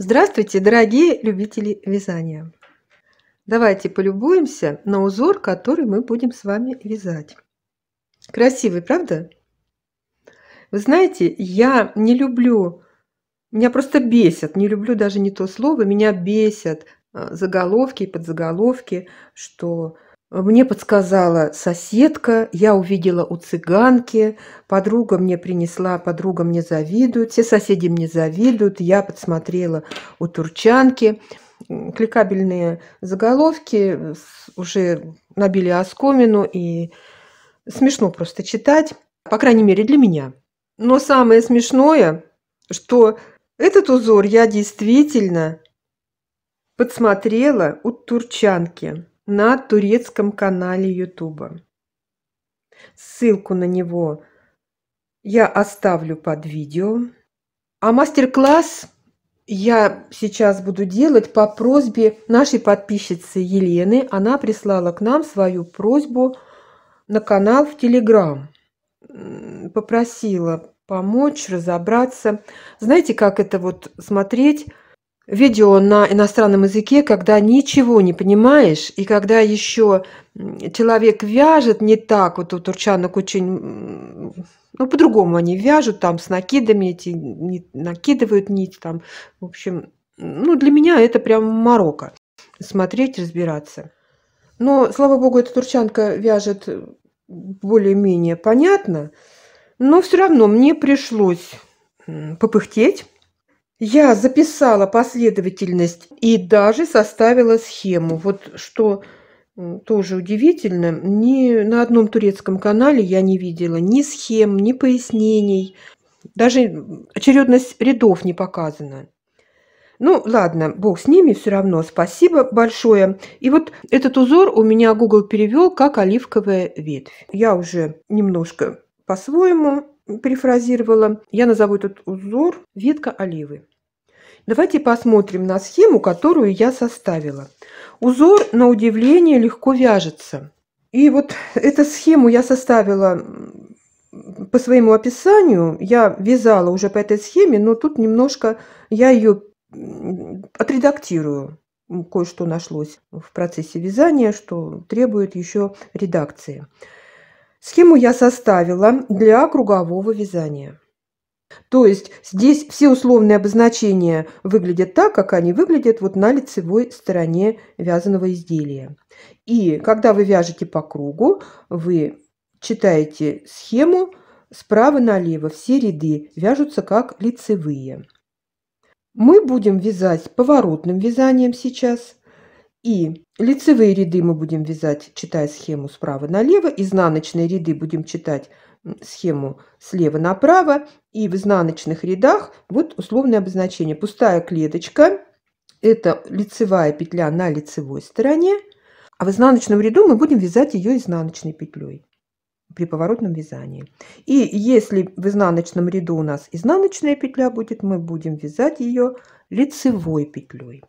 Здравствуйте, дорогие любители вязания! Давайте полюбуемся на узор, который мы будем с вами вязать. Красивый, правда? Вы знаете, я не люблю, меня просто бесят, не люблю даже не то слово, меня бесят заголовки и подзаголовки, что мне подсказала соседка, я увидела у цыганки, подруга мне принесла, подруга мне завидует, все соседи мне завидуют, я подсмотрела у турчанки. Кликабельные заголовки уже набили оскомину, и смешно просто читать, по крайней мере для меня. Но самое смешное, что этот узор я действительно подсмотрела у турчанки на турецком канале Ютуба. Ссылку на него я оставлю под видео. А мастер-класс я сейчас буду делать по просьбе нашей подписчицы Елены. Она прислала к нам свою просьбу на канал в Telegram. Попросила помочь разобраться. Знаете, как это вот смотреть видео на иностранном языке, когда ничего не понимаешь, и когда еще человек вяжет не так, вот у турчанок очень, ну, по-другому они вяжут, там, с накидами, эти накидывают нить, там, в общем, ну, для меня это прям морока, смотреть, разбираться. Но, слава богу, эта турчанка вяжет более-менее понятно, но все равно мне пришлось попыхтеть. Я записала последовательность и даже составила схему. Вот что тоже удивительно, ни на одном турецком канале я не видела ни схем, ни пояснений, даже очередность рядов не показана. Ну, ладно, бог с ними, все равно спасибо большое. И вот этот узор у меня Google перевел как оливковая ветвь. Я уже немножко по-своему перефразировала. Я назову этот узор ветка оливы. Давайте посмотрим на схему, которую я составила. Узор, на удивление, легко вяжется. И вот эту схему я составила по своему описанию. Я вязала уже по этой схеме, но тут немножко я ее отредактирую. Кое-что нашлось в процессе вязания, что требует еще редакции. Схему я составила для кругового вязания. То есть здесь все условные обозначения выглядят так, как они выглядят вот на лицевой стороне вязаного изделия. И когда вы вяжете по кругу, вы читаете схему справа налево. Все ряды вяжутся как лицевые. Мы будем вязать поворотным вязанием сейчас. И лицевые ряды мы будем вязать, читая схему справа налево. Изнаночные ряды будем читать схему слева направо, и в изнаночных рядах вот условное обозначение. Пустая клеточка – это лицевая петля на лицевой стороне, а в изнаночном ряду мы будем вязать ее изнаночной петлей при поворотном вязании. И если в изнаночном ряду у нас изнаночная петля будет, мы будем вязать ее лицевой петлей.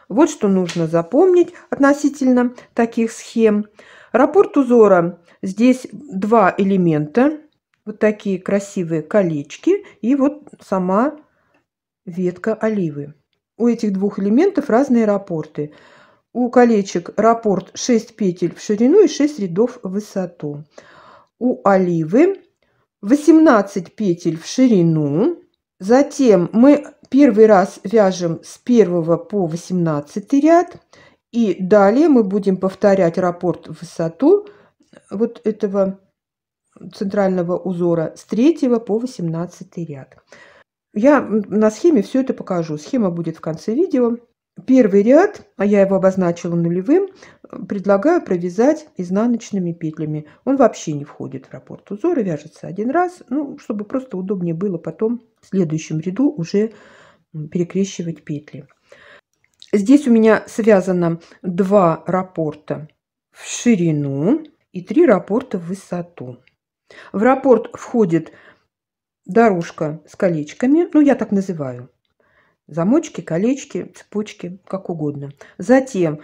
Вот что нужно запомнить относительно таких схем. Раппорт узора. Здесь два элемента, вот такие красивые колечки, и вот сама ветка оливы. У этих двух элементов разные раппорты. У колечек раппорт 6 петель в ширину и 6 рядов в высоту. У оливы 18 петель в ширину. Затем мы первый раз вяжем с 1 по 18 ряд. И далее мы будем повторять раппорт в высоту вот этого центрального узора с 3 по 18 ряд. Я на схеме все это покажу. Схема будет в конце видео. Первый ряд, а я его обозначила нулевым, предлагаю провязать изнаночными петлями. Он вообще не входит в раппорт узора, вяжется один раз, ну, чтобы просто удобнее было потом в следующем ряду уже перекрещивать петли. Здесь у меня связано 2 раппорта в ширину и 3 раппорта в высоту. В раппорт входит дорожка с колечками, ну, я так называю. Замочки, колечки, цепочки, как угодно. Затем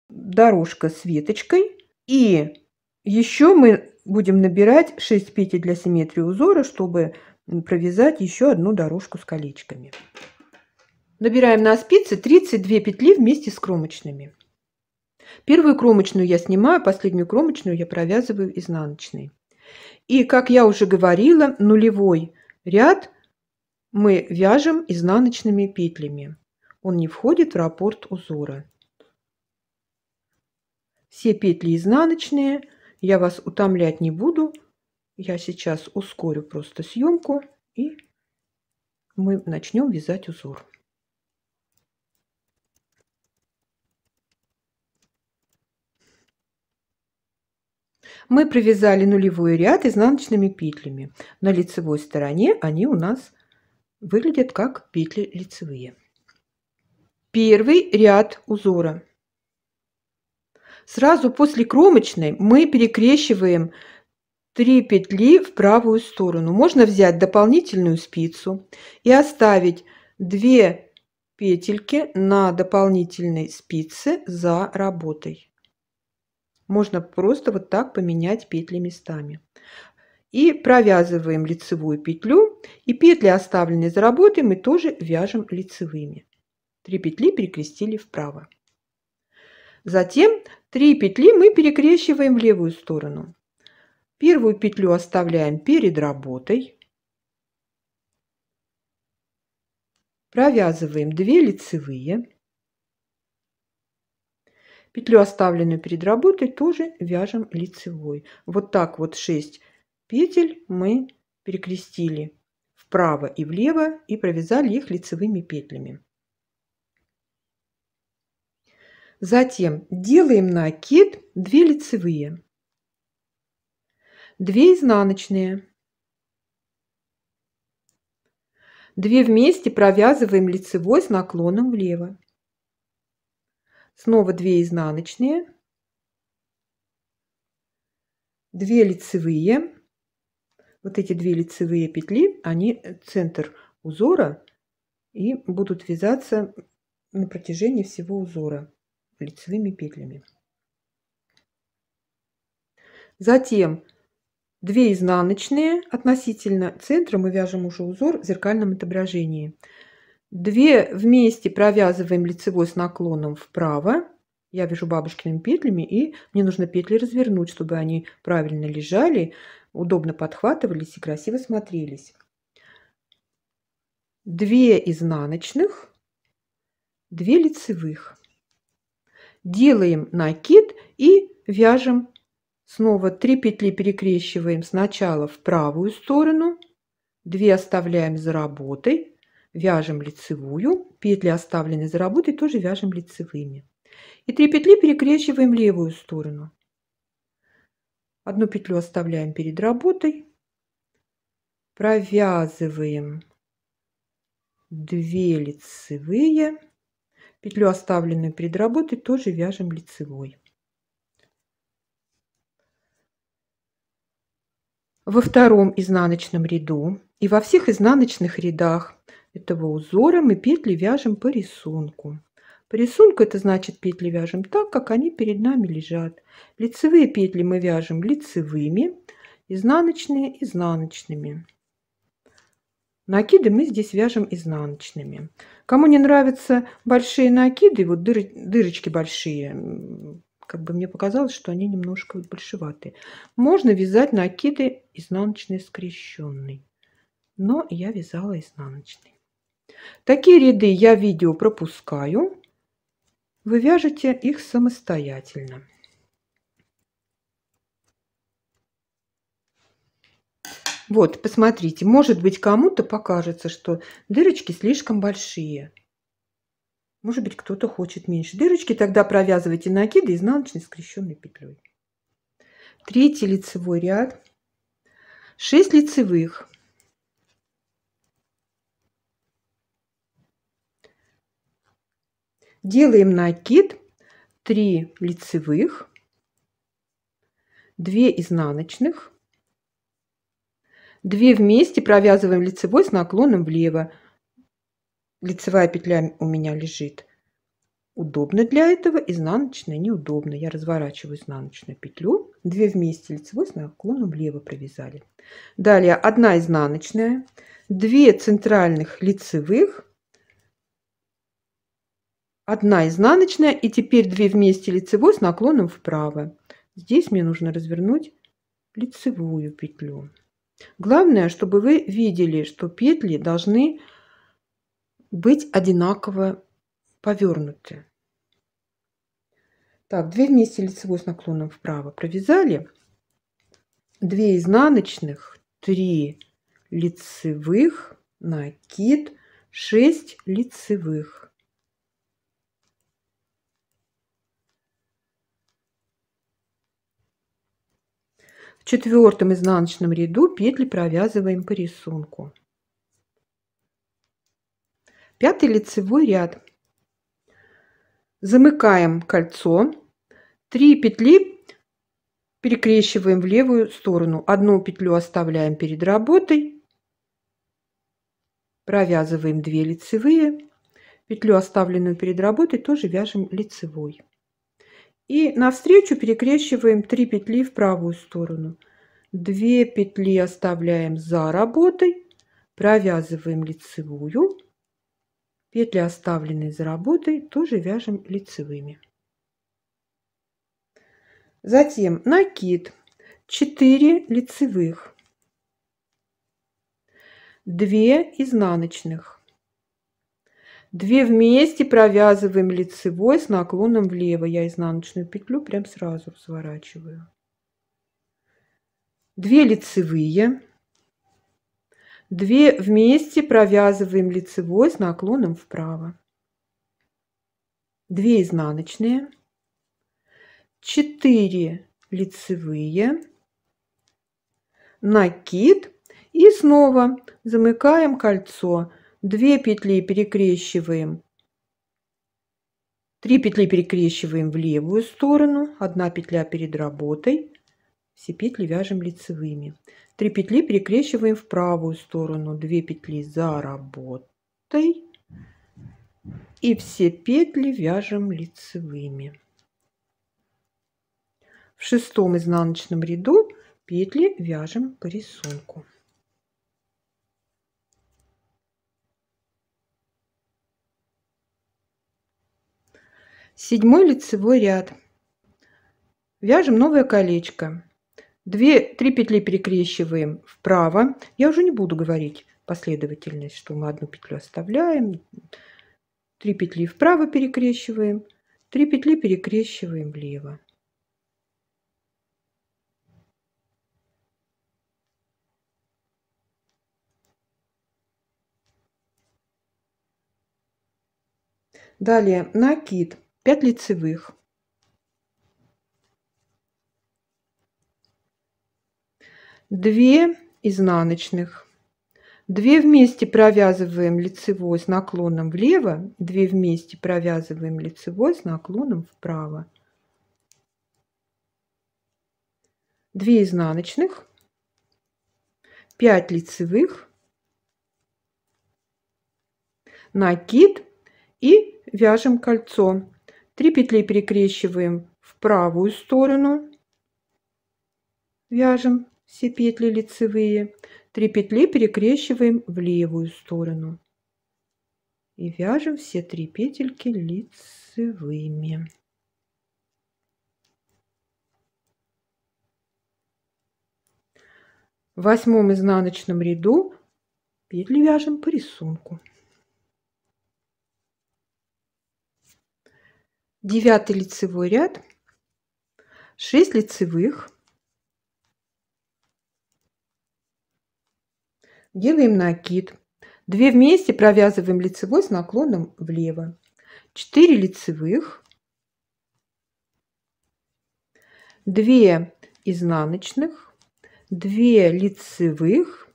дорожка с веточкой. И еще мы будем набирать 6 петель для симметрии узора, чтобы провязать еще одну дорожку с колечками. Набираем на спице 32 петли вместе с кромочными. Первую кромочную я снимаю, последнюю кромочную я провязываю изнаночной. И, как я уже говорила, нулевой ряд мы вяжем изнаночными петлями. Он не входит в раппорт узора. Все петли изнаночные. Я вас утомлять не буду. Я сейчас ускорю просто съемку, и мы начнем вязать узор. Мы провязали нулевой ряд изнаночными петлями. На лицевой стороне они у нас выглядят как петли лицевые. Первый ряд узора. Сразу после кромочной мы перекрещиваем 3 петли в правую сторону. Можно взять дополнительную спицу и оставить 2 петельки на дополнительной спице за работой. Можно просто вот так поменять петли местами. И провязываем лицевую петлю, и петли, оставленные за работой, мы тоже вяжем лицевыми. 3 петли перекрестили вправо. Затем 3 петли мы перекрещиваем в левую сторону. Первую петлю оставляем перед работой. Провязываем 2 лицевые. Петлю, оставленную перед работой, тоже вяжем лицевой. Вот так вот 6 петель мы перекрестили вправо и влево и провязали их лицевыми петлями. Затем делаем накид 2 лицевые, 2 изнаночные, 2 вместе провязываем лицевой с наклоном влево. Снова 2 изнаночные, 2 лицевые. Вот эти 2 лицевые петли, они центр узора и будут вязаться на протяжении всего узора лицевыми петлями. Затем 2 изнаночные относительно центра мы вяжем уже узор в зеркальном отображении. 2 вместе провязываем лицевой с наклоном вправо. Я вяжу бабушкиными петлями, и мне нужно петли развернуть, чтобы они правильно лежали, удобно подхватывались и красиво смотрелись. 2 изнаночных, 2 лицевых. Делаем накид и вяжем. Снова 3 петли перекрещиваем сначала в правую сторону, 2 оставляем за работой, вяжем лицевую, петли, оставленные за работой, тоже вяжем лицевыми. И 3 петли перекрещиваем в левую сторону. Одну петлю оставляем перед работой, провязываем 2 лицевые, петлю, оставленную перед работой, тоже вяжем лицевой. Во втором изнаночном ряду и во всех изнаночных рядах этого узора мы петли вяжем по рисунку. По рисунку это значит, петли вяжем так, как они перед нами лежат. Лицевые петли мы вяжем лицевыми, изнаночные изнаночными. Накиды мы здесь вяжем изнаночными. Кому не нравятся большие накиды, вот дырочки большие, как бы мне показалось, что они немножко большеватые, можно вязать накиды изнаночные скрещенные, но я вязала изнаночные. Такие ряды я видео пропускаю, вы вяжете их самостоятельно. Вот, посмотрите, может быть, кому-то покажется, что дырочки слишком большие. Может быть, кто-то хочет меньше дырочки, тогда провязывайте накиды изнаночной скрещенной петлей. Третий лицевой ряд, 6 лицевых. Делаем накид, 3 лицевых, 2 изнаночных, 2 вместе провязываем лицевой с наклоном влево. Лицевая петля у меня лежит удобно для этого, изнаночная неудобно. Я разворачиваю изнаночную петлю, 2 вместе лицевой с наклоном влево провязали. Далее 1 изнаночная, 2 центральных лицевых, 1 изнаночная и теперь 2 вместе лицевой с наклоном вправо. Здесь мне нужно развернуть лицевую петлю. Главное, чтобы вы видели, что петли должны быть одинаково повернуты. Так, 2 вместе лицевой с наклоном вправо провязали, 2 изнаночных, 3 лицевых, накид, 6 лицевых. В 4-м изнаночном ряду петли провязываем по рисунку. 5-й лицевой ряд. Замыкаем кольцо, 3 петли перекрещиваем в левую сторону, 1 петлю оставляем перед работой, провязываем 2 лицевые, петлю, оставленную перед работой, тоже вяжем лицевой. И навстречу перекрещиваем 3 петли в правую сторону. 2 петли оставляем за работой, провязываем лицевую, петли, оставленные за работой, тоже вяжем лицевыми. Затем накид, 4 лицевых, 2 изнаночных, 2 вместе провязываем лицевой с наклоном влево. Я изнаночную петлю прям сразу разворачиваю. 2 лицевые, 2 вместе провязываем лицевой с наклоном вправо, 2 изнаночные, 4 лицевые, накид и снова замыкаем кольцо. 2 петли перекрещиваем, 3 петли перекрещиваем в левую сторону, 1 петля перед работой, все петли вяжем лицевыми. 3 петли перекрещиваем в правую сторону, 2 петли за работой и все петли вяжем лицевыми. В 6-м изнаночном ряду петли вяжем по рисунку. Седьмой лицевой ряд. Вяжем новое колечко. 3 петли перекрещиваем вправо. Я уже не буду говорить последовательность, что мы 1 петлю оставляем, 3 петли вправо перекрещиваем, 3 петли перекрещиваем влево. Далее накид, 5 лицевых, 2 изнаночных, 2 вместе провязываем лицевой с наклоном влево, 2 вместе провязываем лицевой с наклоном вправо, 2 изнаночных, 5 лицевых, накид и вяжем кольцо. 3 петли перекрещиваем в правую сторону, вяжем все петли лицевые, 3 петли перекрещиваем в левую сторону и вяжем все 3 петельки лицевыми. В 8-м изнаночном ряду петли вяжем по рисунку. 9-й лицевой ряд, 6 лицевых, делаем накид, 2 вместе провязываем лицевой с наклоном влево, 4 лицевых, 2 изнаночных, 2 лицевых,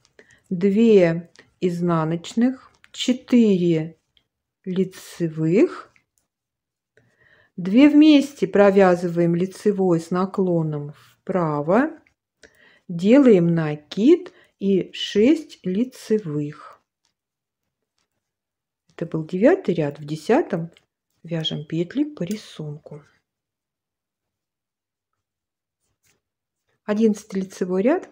2 изнаночных, 4 лицевых, 2 вместе провязываем лицевой с наклоном вправо, делаем накид и 6 лицевых. Это был 9-й ряд. В 10-м вяжем петли по рисунку. 11-й лицевой ряд.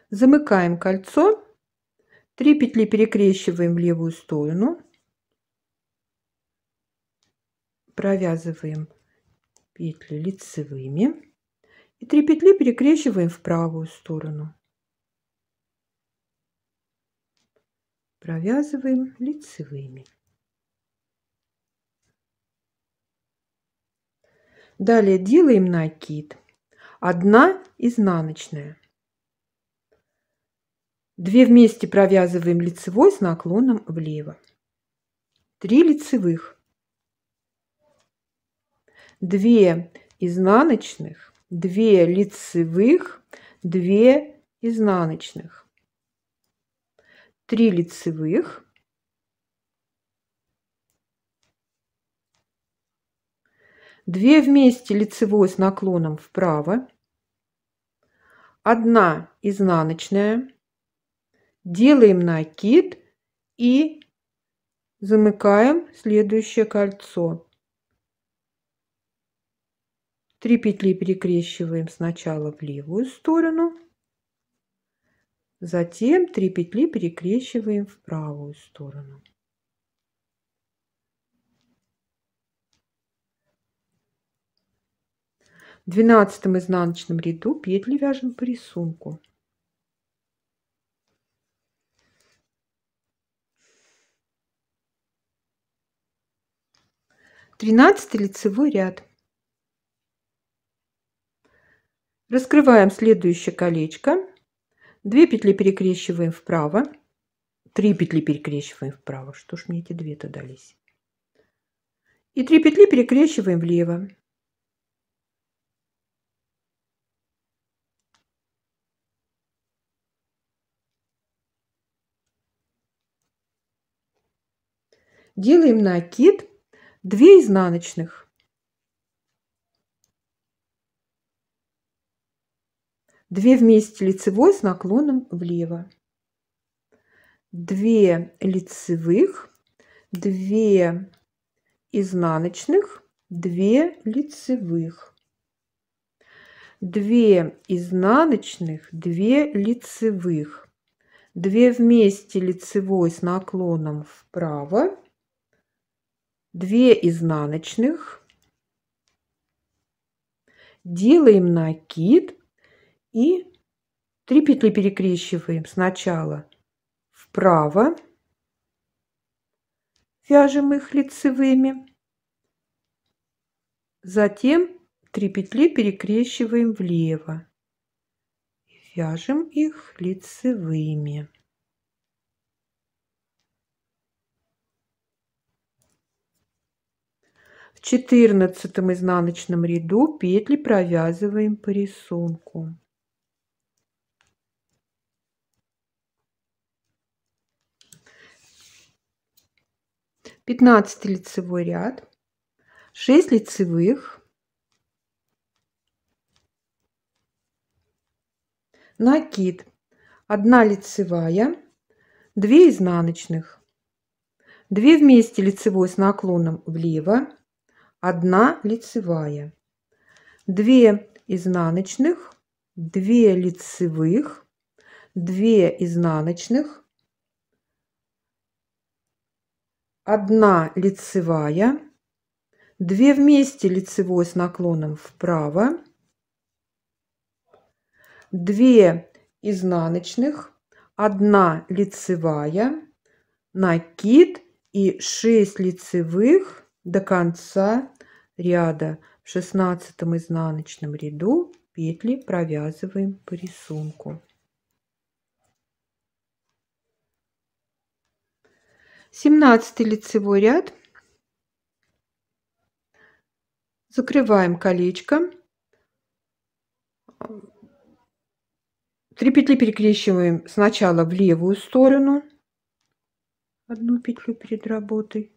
Замыкаем кольцо, 3 петли перекрещиваем в левую сторону, провязываем петли лицевыми и 3 петли перекрещиваем в правую сторону. Провязываем лицевыми. Далее делаем накид. 1 изнаночная. 2 вместе провязываем лицевой с наклоном влево. 3 лицевых. 2 изнаночных, 2 лицевых, 2 изнаночных. 3 лицевых. 2 вместе лицевой с наклоном вправо. 1 изнаночная. Делаем накид и замыкаем следующее кольцо. 3 петли перекрещиваем сначала в левую сторону, затем 3 петли перекрещиваем в правую сторону. В 12 изнаночном ряду петли вяжем по рисунку. Тринадцатый лицевой ряд. Раскрываем следующее колечко. 2 петли перекрещиваем вправо. 3 петли перекрещиваем вправо. Что ж мне эти 2-то дались? И 3 петли перекрещиваем влево. Делаем накид, 2 изнаночных. 2 вместе лицевой с наклоном влево. 2 лицевых, 2 изнаночных, 2 лицевых. 2 изнаночных, 2 лицевых. 2 вместе лицевой с наклоном вправо. 2 изнаночных. Делаем накид и 3 петли перекрещиваем сначала вправо, вяжем их лицевыми, затем 3 петли перекрещиваем влево, вяжем их лицевыми. В 14 изнаночном ряду петли провязываем по рисунку. Пятнадцатый лицевой ряд. 6 лицевых. Накид. 1 лицевая, 2 изнаночных. 2 вместе лицевой с наклоном влево. 1 лицевая. 2 изнаночных, 2 лицевых, 2 изнаночных, 1 лицевая, 2 вместе лицевой с наклоном вправо, 2 изнаночных, 1 лицевая, накид и 6 лицевых до конца ряда. В 16 изнаночном ряду петли провязываем по рисунку. 17 лицевой ряд. Закрываем колечко. 3 петли перекрещиваем сначала в левую сторону, 1 петлю перед работой,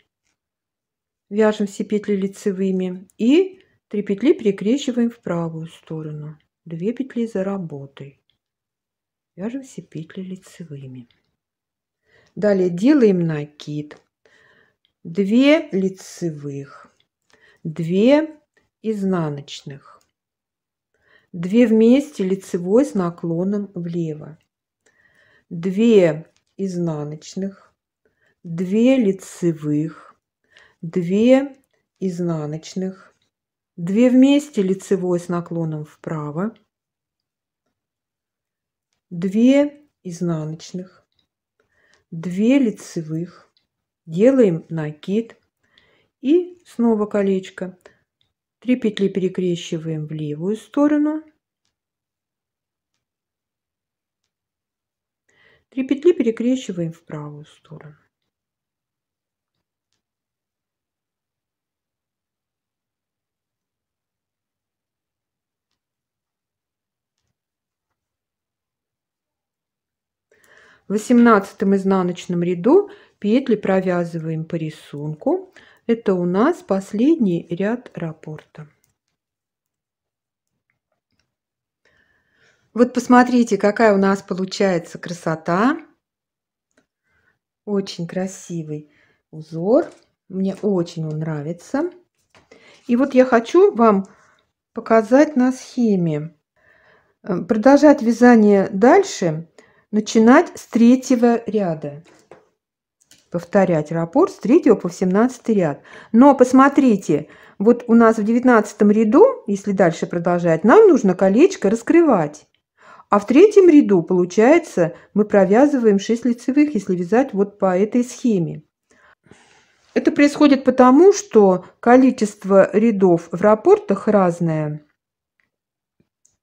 вяжем все петли лицевыми и 3 петли перекрещиваем в правую сторону, 2 петли за работой, вяжем все петли лицевыми. Далее делаем накид, 2 лицевых, 2 изнаночных, 2 вместе лицевой с наклоном влево, 2 изнаночных, 2 лицевых, 2 изнаночных, 2 вместе лицевой с наклоном вправо, 2 изнаночных, 2 лицевых, делаем накид и снова колечко. 3 петли перекрещиваем в левую сторону, 3 петли перекрещиваем в правую сторону. В 18 изнаночном ряду петли провязываем по рисунку. Это у нас последний ряд раппорта. Вот посмотрите, какая у нас получается красота. Очень красивый узор. Мне очень он нравится. И вот я хочу вам показать на схеме. Продолжать вязание дальше. Начинать с 3-го ряда. Повторять раппорт с 3 по 17 ряд. Но посмотрите, вот у нас в 19 ряду, если дальше продолжать, нам нужно колечко раскрывать. А в 3-м ряду, получается, мы провязываем 6 лицевых, если вязать вот по этой схеме. Это происходит потому, что количество рядов в раппортах разное.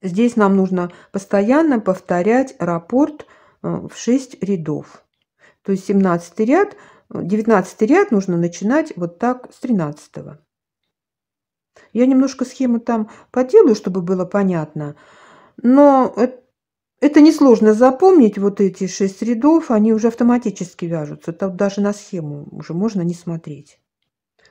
Здесь нам нужно постоянно повторять раппорт в 6 рядов. То есть 17 ряд, 19 ряд нужно начинать вот так с 13-го. Я немножко схему там поделаю, чтобы было понятно. Но это несложно запомнить, вот эти 6 рядов, они уже автоматически вяжутся. Тут даже на схему уже можно не смотреть.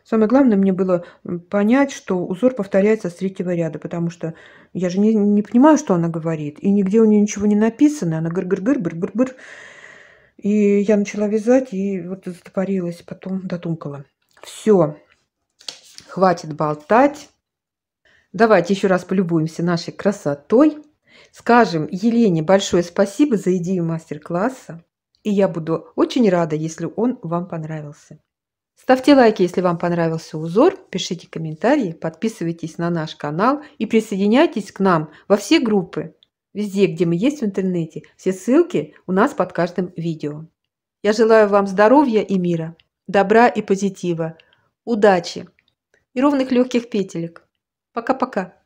Самое главное мне было понять, что узор повторяется с 3-го ряда, потому что я же не понимаю, что она говорит. И нигде у нее ничего не написано. Она гыр-гыр-гыр, быр-быр-быр. И я начала вязать, и вот застопорилась, потом дотумкала. Все, хватит болтать. Давайте еще раз полюбуемся нашей красотой. Скажем Елене большое спасибо за идею мастер-класса. И я буду очень рада, если он вам понравился. Ставьте лайки, если вам понравился узор, пишите комментарии, подписывайтесь на наш канал и присоединяйтесь к нам во все группы, везде, где мы есть в интернете. Все ссылки у нас под каждым видео. Я желаю вам здоровья и мира, добра и позитива, удачи и ровных легких петелек. Пока-пока.